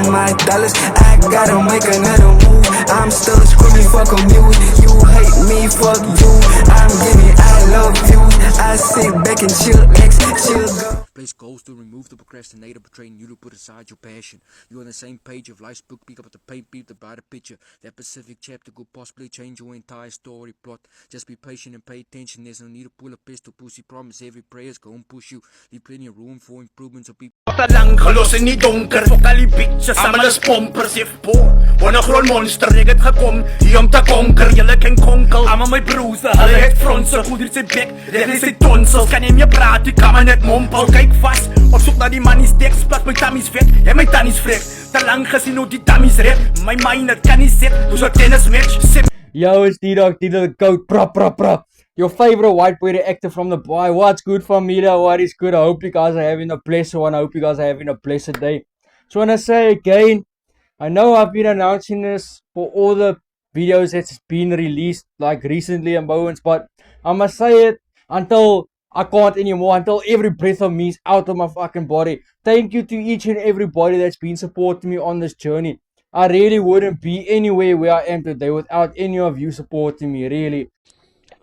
all my dollars. I gotta make another move. I'm still screaming, fuck you. You hate me, fuck you. I'm giving, I love you. I sit back and chill, chill. Place goals to remove the procrastinator, betraying you to put aside your passion. You're on the same page of life's book, pick up the paint, beat the brighter picture. That specific chapter could possibly change your entire story plot. Just be patient and pay attention. There's no need to pull a pistol, pussy. Promise every prayer's gonna push you. Leave plenty of room for improvements of people. Lang gelossen nie donker Fokal die bitches saam hulle spompers Jef po Wanneer groen monster Ek het gekom hier om te konker Julle kan konkel Allemaal my broers Hulle het fronse Poeder sy bek Reg sy tonsels Kan jy mee praat Jy kan my net mompel Kyk vast Op soek na die manies deks Plat my tammies vet En my tannies vrek Te lang gesien hoe die tammies red My mind het kan nie set Hoe so tennis match Yo, it's D-Dog, the GOAT, prop. Your favorite white boy actor from the boy. What's good for me? What is good? I hope you guys are having a blessed one. I hope you guys are having a blessed day. So I want to say again, I know I've been announcing this for all the videos that's been released like recently and moments, but I must say it until I can't anymore, until every breath of me is out of my fucking body. Thank you to each and everybody that's been supporting me on this journey. I really wouldn't be anywhere where I am today without any of you supporting me, really.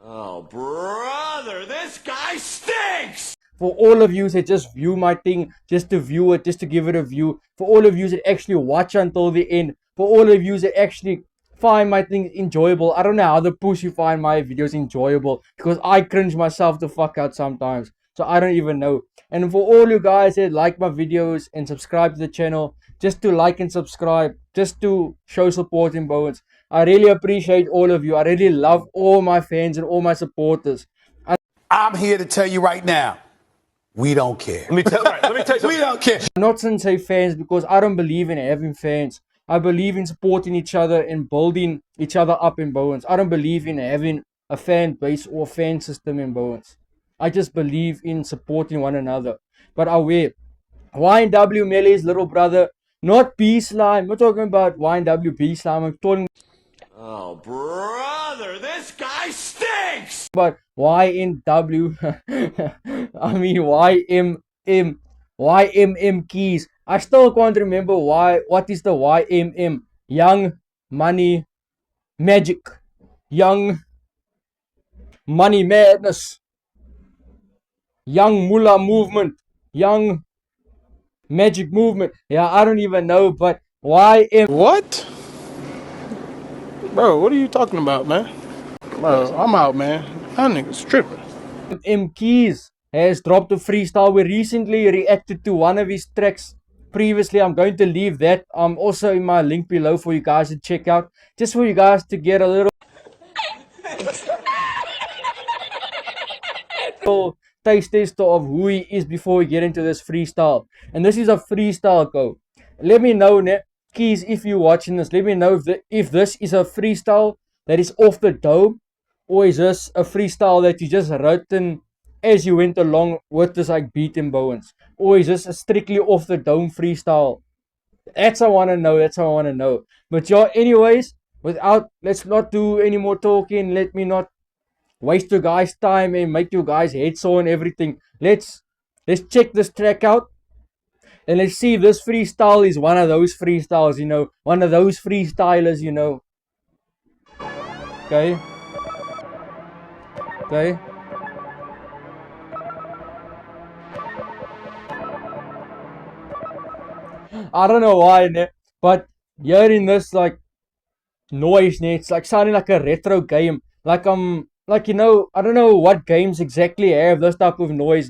Oh brother, this guy stinks! For all of you that just view my thing, just to view it, just to give it a view. For all of you that actually watch until the end. For all of you that actually find my things enjoyable. I don't know how the pussy find my videos enjoyable, because I cringe myself the fuck out sometimes. So I don't even know. And for all you guys that like my videos and subscribe to the channel, just to like and subscribe, just to show support in Bowens, I really appreciate all of you. I really love all my fans and all my supporters. I'm here to tell you right now, we don't care. Let me tell you, we don't care. I'm not saying say fans because I don't believe in having fans. I believe in supporting each other and building each other up in Bowens. I don't believe in having a fan base or fan system in Bowens. I just believe in supporting one another. But aware, YNW Melee's little brother, not B-Slime. I'm not talking about YNW B-Slime. I'm talking Oh brother, this guy stinks! about YNW. I mean YMM Keys. I still can't remember what is the YMM. Young Money Magic. Young Money Madness. Young Mullah Movement. Young Magic Movement. Yeah, I don't even know, but YM. What? Bro, what are you talking about, man? Bro, I'm out, man. That nigga's tripping. M Keys has dropped a freestyle. We recently reacted to one of his tracks previously. I'm going to leave that also in my link below for you guys to check out, just for you guys to get a little taste of who he is before we get into this freestyle. And this is a freestyle, go. Let me know, Keys, if you're watching this, let me know if this is a freestyle that is off the dome, or is this a freestyle that you just written as you went along with this like beat and Bowens, or is this a strictly off the dome freestyle? That's I want to know. But yeah, anyways, let's not do any more talking. Let me not waste your guys' time and make you guys head sore and everything. Let's check this track out. And let's see if this freestyle is one of those freestyles, one of those freestylers, Okay. I don't know why, but hearing this like noise, it's like sounding like a retro game. I don't know what games exactly have this type of noise,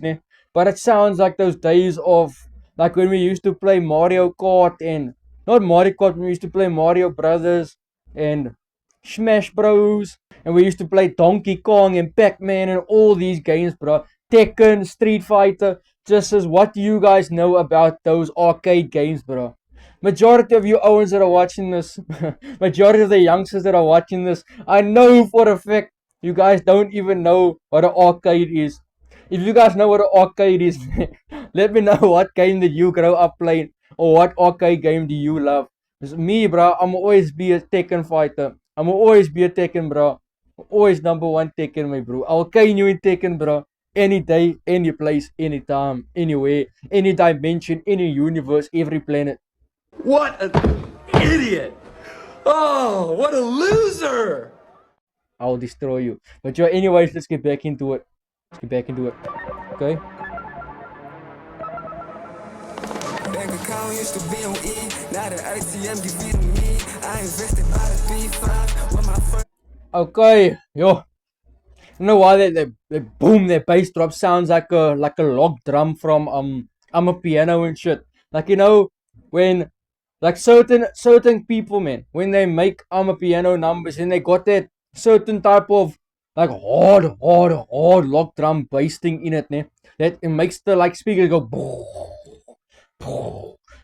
but it sounds like those days of like when we used to play Mario Kart, and not Mario Kart, we used to play Mario Brothers and Smash Bros, and we used to play Donkey Kong and Pac-Man and all these games, bro. Tekken, Street Fighter. Just as what do you guys know about those arcade games, bro? Majority of you Owens that are watching this, majority of the youngsters that are watching this, I know for a fact you guys don't even know what an arcade is. If you guys know what an arcade is, let me know what game did you grow up playing, or what arcade game do you love. Because me, bro, I'm always be a Tekken fighter. I'm always be a Tekken, bro. Always number one Tekken, my bro. I'll cane you in Tekken, bro. Any day, any place, anytime, anywhere, any dimension, any universe, every planet. What an idiot! Oh, what a loser! I'll destroy you. But yeah, anyways, let's get back into it. Okay. Bank account used to be on E, now the ATM give it to me. I invested by the 3-5 with my first. Okay, yo. You know why they boom, their bass drop sounds like a log drum from I'm a piano and shit. Like, you know, when like certain people, man, when they make I'm a piano numbers and they got that certain type of like hard log drum bass thing in it, ne? That it makes the like speaker go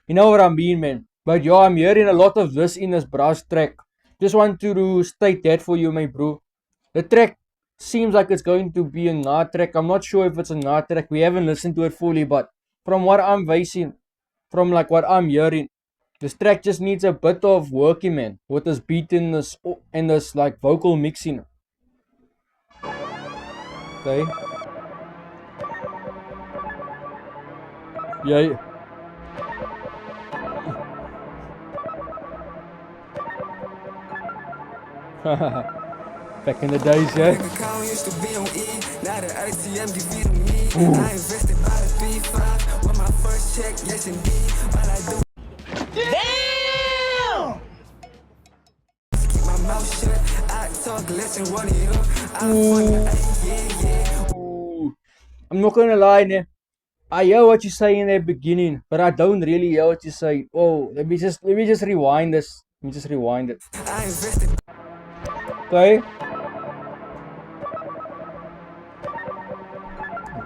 you know what I mean, man. But yeah, I'm hearing a lot of this in this brass track. Just want to state that for you, my bro. The track seems like it's going to be a Nga track. I'm not sure if it's a Nga track. We haven't listened to it fully, but from what I'm basing, from like what I'm hearing, this track just needs a bit of working, man, with this beat and this like vocal mixing. Okay. Yeah. Back in the days, yeah. Bank account used to be on E, now the ATM give it to me. I invested by the 3-5 with my first check, yes indeed. All I do. Damn! Keep my mouth shut, I talk less and run it up. I'm funny, yeah. Ooh. I'm not gonna lie, ne. I hear what you say in the beginning, but I don't really hear what you say. Oh, let me just rewind this. Let me just rewind it. I invested. Okay.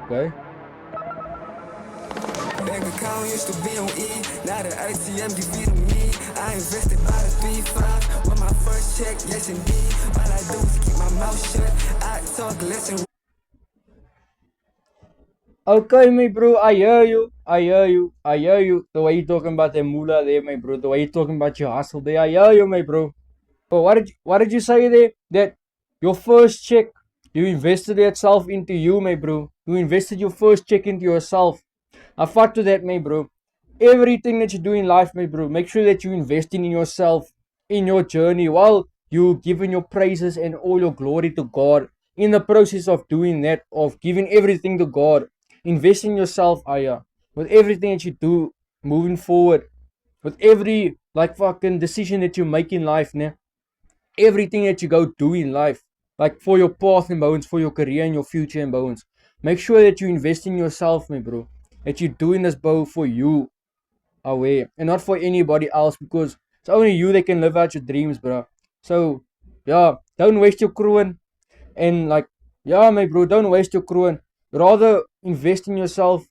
Okay. Bank account used to be on E, now the ATM give it to me. I invested by the 3-5 with my first check, yes indeed. All I do is keep my mouth shut, I talk less and. Okay, my bro, I hear you. The way you're talking about the moolah there, my bro. The way you're talking about your hustle there, I hear you, my bro. But what did you say there? That your first check, you invested yourself into you, my bro. You invested your first check into yourself. I fuck to that, my bro. Everything that you do in life, my bro, make sure that you're investing in yourself, in your journey, while you giving your praises and all your glory to God. In the process of doing that, of giving everything to God, invest in yourself, Aya. With everything that you do, moving forward, with every like fucking decision that you make in life, ne? Everything that you go do in life, like for your path and bones, for your career and your future and bones, make sure that you invest in yourself, my bro. That you're doing this, bro, for you, away, and not for anybody else, because it's only you that can live out your dreams, bro. So, yeah, don't waste your kroon, and like, yeah, my bro, don't waste your kroon. Rather invest in yourself,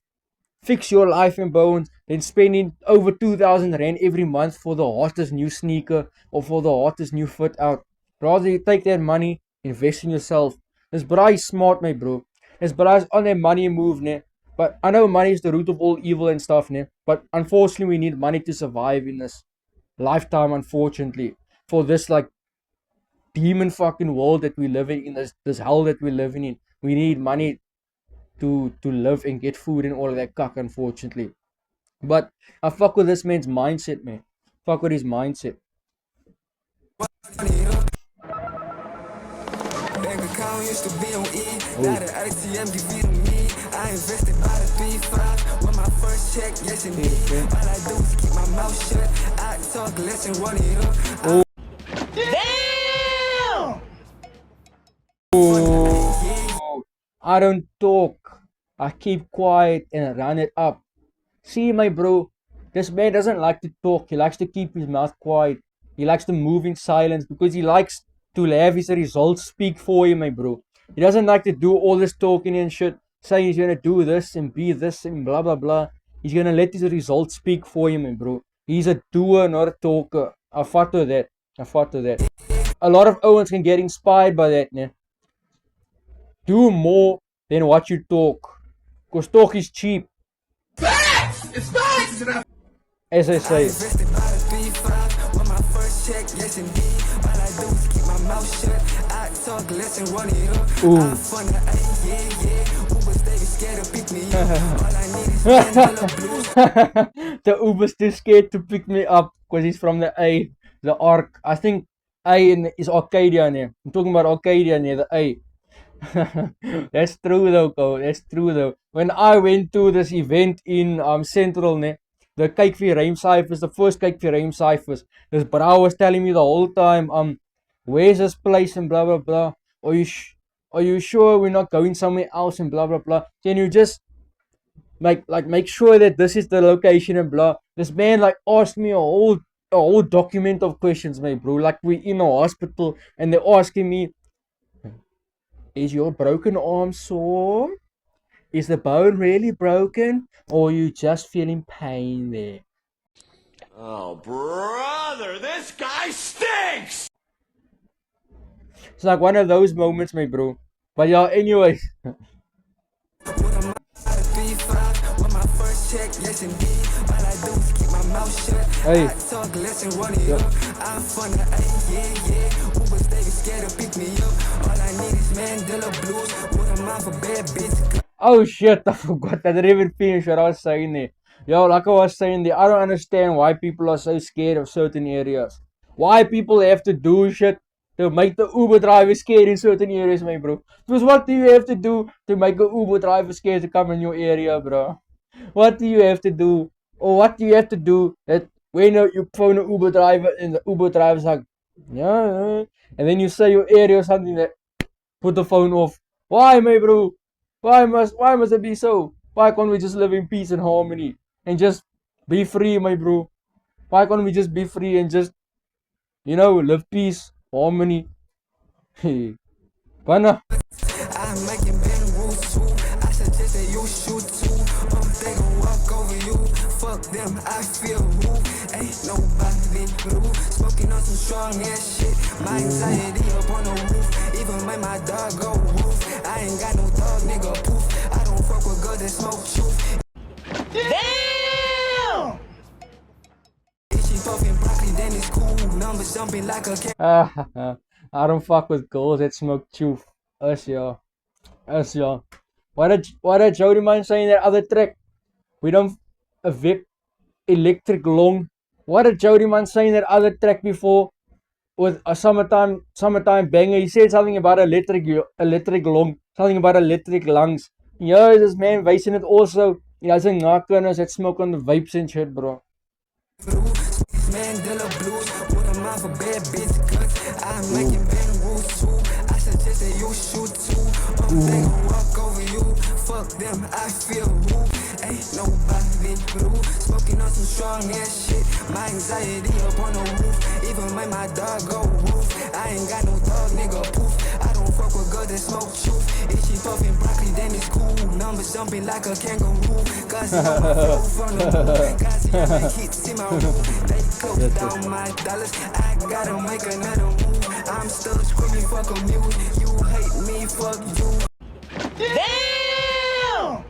fix your life and bones, than spending over 2,000 rand every month for the hottest new sneaker or for the hottest new fit out. Rather you take that money, invest in yourself. This bra is smart, my bro. This bra is on a money move, ne? But I know money is the root of all evil and stuff, ne? But unfortunately, we need money to survive in this lifetime, unfortunately. For this, like, demon fucking world that we live in this hell that we're living in. We need money to live and get food and all of that cuck, unfortunately. But I fuck with this man's mindset, man. Fuck with his mindset. Bank account used to be on E, now the ATM give it to me. I invested by the 3-5 with my first check, yes indeed. All I do is keep my mouth shut, I talk less and run it up. I don't talk. I keep quiet and run it up. See, my bro, this man doesn't like to talk. He likes to keep his mouth quiet. He likes to move in silence because he likes to have his results speak for him, my bro. He doesn't like to do all this talking and shit, saying he's gonna do this and be this and blah blah blah. He's gonna let his results speak for him, my bro. He's a doer, not a talker. I fought to that. A lot of Owens can get inspired by that, ne? Do more than what you talk. Because talk is cheap. It's facts! As I say. Invested by the 3-5 with my first check, yes indeed. All I do is keep my mouth shut, I talk less and run it up. I'm from the A, yeah. Ubers, they be scared to pick me up. All I need is $10 blues. The Uber's too scared to pick me up. because he's from the A, the Arc. I think is Arcadia near. I'm talking about Arcadia near the A. That's true though, Cole. That's true though. When I went to this event in Central, the Cake for Rhyme Cyphers, the first Cake for Rhyme Cyphers, this bro was telling me the whole time, where's this place and blah blah blah. Are you sure we're not going somewhere else and blah blah blah? Can you just make sure that this is the location and blah? This man like asked me a whole document of questions, mate, bro. Like we in a hospital and they're asking me, is your broken arm sore? Is the bone really broken? Or are you just feeling pain there? Oh, brother, this guy stinks! It's like one of those moments, my bro. But yeah, anyways. Hey. Oh shit, I forgot. I didn't even finish what I was saying there. Yo, like I was saying there, I don't understand why people are so scared of certain areas. Why people have to do shit to make the Uber driver scared in certain areas, my bro. Because what do you have to do to make a Uber driver scared to come in your area, bro? What do you have to do? Or what do you have to do that when you phone an Uber driver and the Uber driver's like, yeah, and then you say your area or something that put the phone off. Why, my bro? Why must it be so? Why can't we just live in peace and harmony and just be free, my bro? Why can't we just be free and just, live peace, harmony? Hey, Bana. I'm making better rules too. I suggest that you shoot too. They gon' walk over you. Fuck them, I feel who. Ain't nobody blue. Smoking on some strong ass shit. My anxiety up on the roof. Even make my dog go woof. I ain't got no dog, nigga poof. I don't fuck with girls that smoke truth. Damn! If she puffin' broccoli, then it's cool. Numbers jumping like a I don't fuck with girls that smoke chew. Us, yeah. What did Jody Man say in that other track? We don't evict electric long. What did Jody Man say in that other track before? With a summertime banger, he said something about electric lung, something about electric lungs. Yeah, this man facing it also. He has a knockers that smoke on the vapes and shit, bro. Mandela blues with a mouth for bad bitch guts. I'm making better rules too. I suggest that you shoot too. They gon' walk over you. Fuck them, I feel who. Ain't nobody blue. Smoking on some strong ass shit. My anxiety up on the roof. Even make my dog go woof. I ain't got no dog, nigga poof. I don't fuck with girls that smoke truth. If she puffin' broccoli, then it's cool. Numbers jumping like a kangaroo. Cause you know my flow from the moon. Cause you know the hits in my room. They close down my dollars. I gotta make another move. I'm still screaming, fuck a mule. You hate me, fuck you. Damn!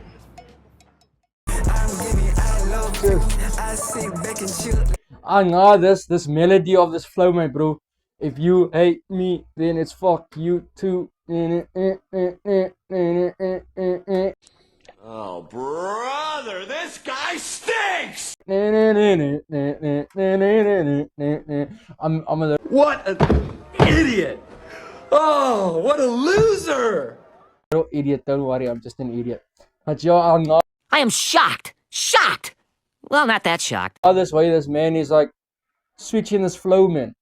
I'm giving, I love you. I sit back and chill. I know this melody of this flow, my bro. If you hate me, then it's fuck you too. Oh, brother, this guy stinks! I'm a What an idiot! Oh, what a loser! little idiot. Don't worry, I'm just an idiot. But yo, I'm not I am shocked. Shocked. Well, not that shocked. this way. This man is like switching his flow, man.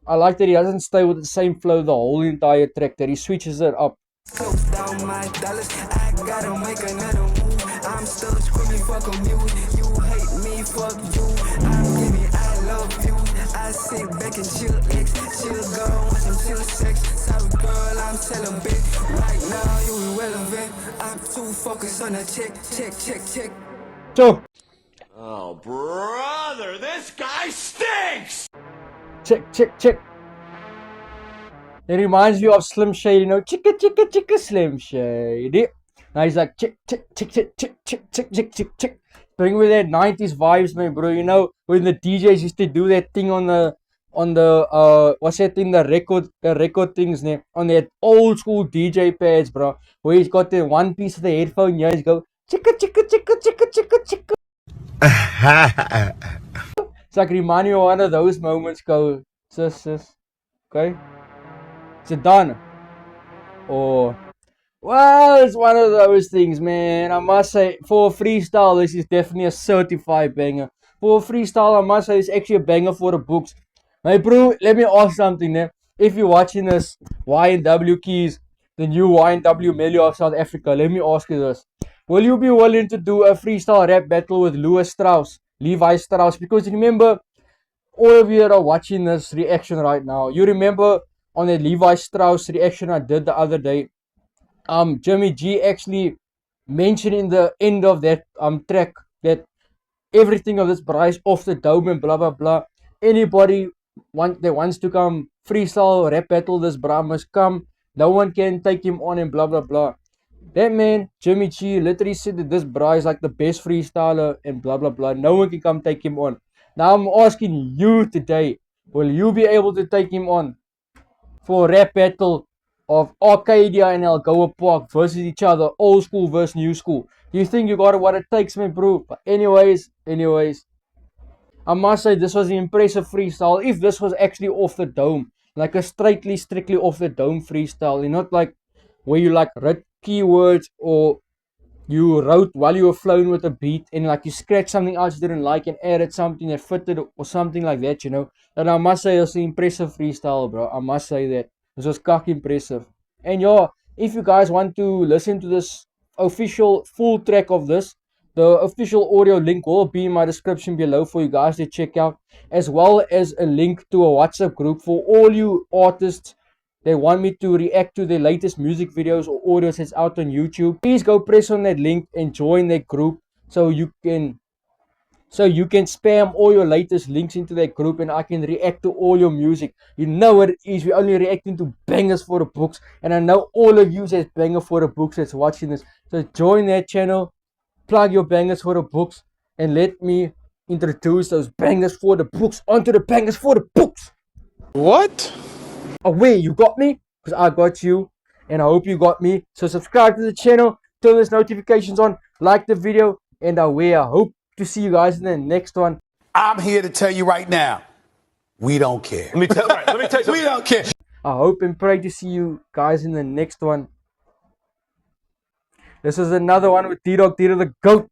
I like that he doesn't stay with the same flow the whole entire track. That he switches it up. Close down my dollars. I gotta make another move. I'm still screaming, fuck a mule. You hate me, fuck you. I'm giving, I love you. I sit back and chill, chill girl, want some chill sex. Sorry girl, I'm celibate. Right now you irrelevant. I'm too focused on the check. So Oh, brother, this guy stinks! check. It reminds me of Slim Shady, chicka Slim Shady. Now he's like chick. Bring with that 90s vibes, man, bro. You know when the DJs used to do that thing on the what's that thing, the record things, ne? On that old school DJ pads, bro. Where he's got the one piece of the headphone, he's go chicka. It's like remind me of one of those moments. Go, sis. Okay, is it done? Or well, it's one of those things, man. I must say, for a freestyle, this is definitely a certified banger. For a freestyle, I must say, it's actually a banger for the books. My bro, let me ask something, man. If you're watching this YNW Keys, the new YNW Melio of South Africa, let me ask you this. Will you be willing to do a freestyle rap battle with Levi Strauss? Because remember, all of you that are watching this reaction right now, you remember on the Levi Strauss reaction I did the other day, Jimmy G actually mentioned in the end of that track that everything of this braai is off the dome and blah blah blah. Anybody that wants to come freestyle rap battle this braai must come. No one can take him on and blah blah blah. That man, Jimmy G, literally said that this braai is like the best freestyler and blah blah blah. No one can come take him on. Now I'm asking you today, will you be able to take him on for a rap battle of Arcadia and Algoa Park versus each other, old school versus new school? Do you think you got what it takes, man, bro? But anyways, I must say this was an impressive freestyle. If this was actually off the dome, like a strictly off the dome freestyle, and not like where you like read keywords or you wrote while you were flowing with a beat and like you scratched something else you didn't like and added something that fitted or something like that, you know. And I must say it was an impressive freestyle, bro. I must say that. This was cock impressive. And yeah, if you guys want to listen to this official full track of this, the official audio link will be in my description below for you guys to check out, as well as a link to a WhatsApp group for all you artists they want me to react to their latest music videos or audios that's out on YouTube. Please go press on that link and join that group so you can spam all your latest links into that group and I can react to all your music. You know what it is, we're only reacting to bangers for the books, and I know all of you that's banger for the books that's watching this. So join that channel, plug your bangers for the books, and let me introduce those bangers for the books onto the bangers for the books. What? Away, you got me? Because I got you, and I hope you got me. So subscribe to the channel, turn those notifications on, like the video, and away. I hope to see you guys in the next one. I'm here to tell you right now, we don't care. Let me tell you, we don't care. I hope and pray to see you guys in the next one. This is another one with D-Dog, the GOAT.